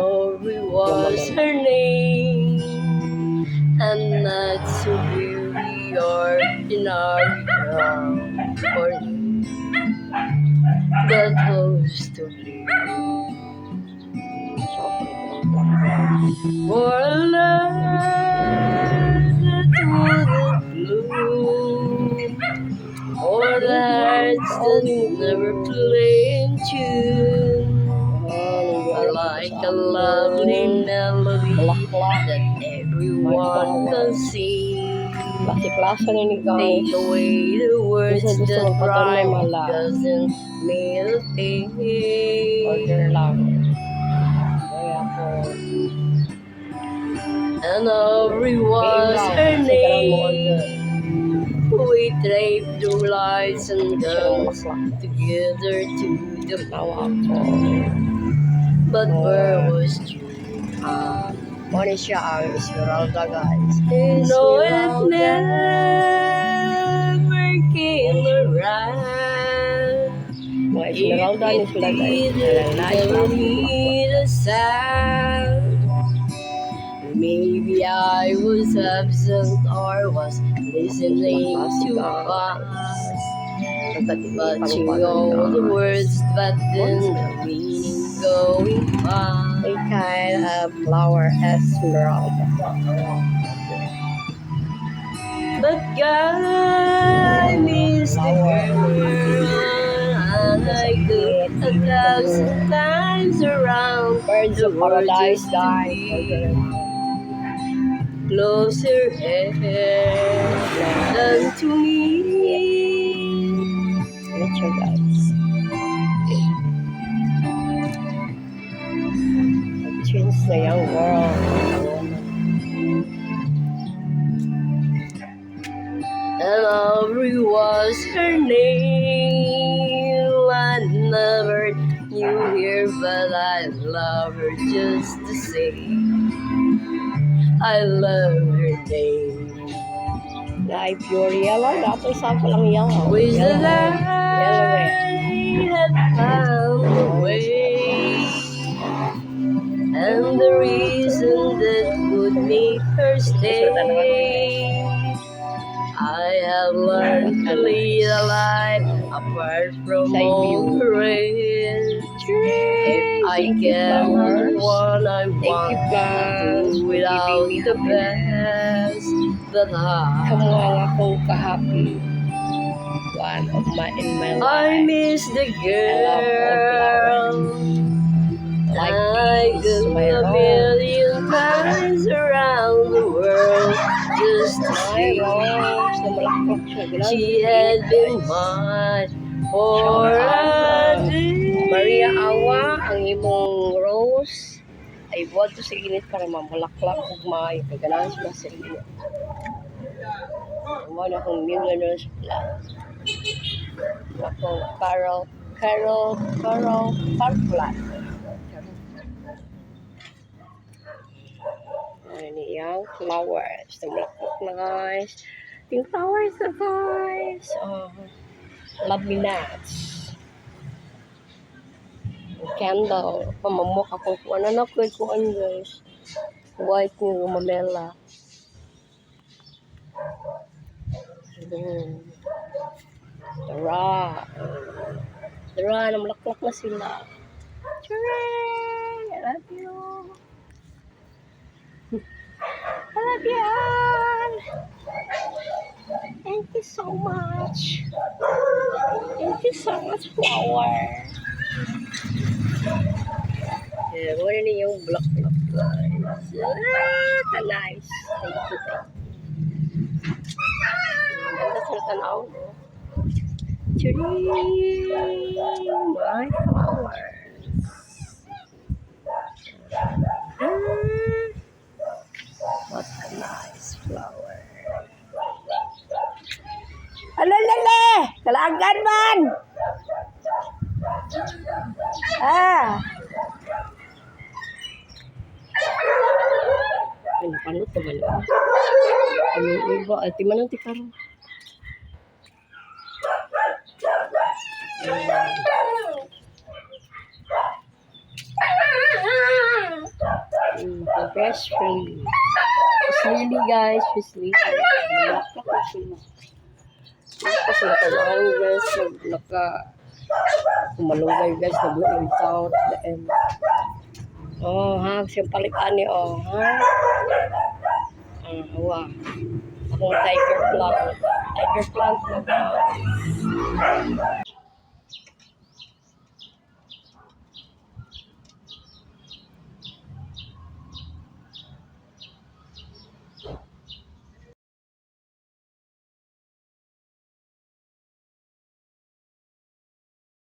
Aubrey was her name, and not so very ordinary for me, but host to be for a love that wouldn't bloom, or the hearts that never play in tune. Like a lovely melody that everyone can sing. Klase-klase na ni guys. Take away the words Gusto that magpatay rhyme na mala. doesn't mean a thing. Order lang. Kaya po. And Aubrey was her name. We draped the lights and guns together to the Tawa moon. ko. But where was you? Money siya ang Esmeralda guys. No, it never came around. Mga Esmeralda ni sila guys. Never need a sound. Maybe I was absent or was listening too fast. But you know the words, but then the meaning going fast. A kind of flower Esmeralda. But God, I miss the girl, and I look 1,000 times around. Birds the of world paradise just to guys. be closer than to me. Nature guys. Change the young world. And Aubrey was her name. I never knew her, but I love her just the same. I love her name. Na pure yellow. Dapat sa lang yellow. Wish that Yellow red. I had found a way, and the reason that would make her stay. I have learned to lead a life apart from all the rest. If I can have one, I want to without the best that Kamu I. ang akong ka-happy. One of my in my I life. miss the girl. Like I this, go my a rose. million times around the world just to My see. rose. Na malaklak siya. Ganun. She had been mine for a day. Maria Awa, ang imong rose ay buhat to sa init para mamulaklak ug maayo kay ganahan sila sa init. Mo na kung millionaires plant. Ako Carol plant. Ayan yung flowers. Tumulaklak na guys. Yung flowers na guys. Oh, love me nuts. Candle. Pamamuk ako kung ano na kuhan guys. White ni Romamela. Tara, namulaklak na sila. Hooray! I love you. I love you all. Thank you so much. Thank you so much, flower. Yeah, wala na yung block guys. Nice. Thank you. Ganda sa tanaw. My flowers. What a nice flower. Alalala! Kalagan man! Ano panot naman yun? Ano iba? Ati man ang tikaro. Fresh Lily. Fresh Lily, guys. Fresh Lily. Kasi nakalaan, guys. Kumalunggay, guys. Nag-uwi out. Oh, ha? Siyang palikaan niyo, oh, ha? Wow. Ako tiger plant. Tiger plant na ba?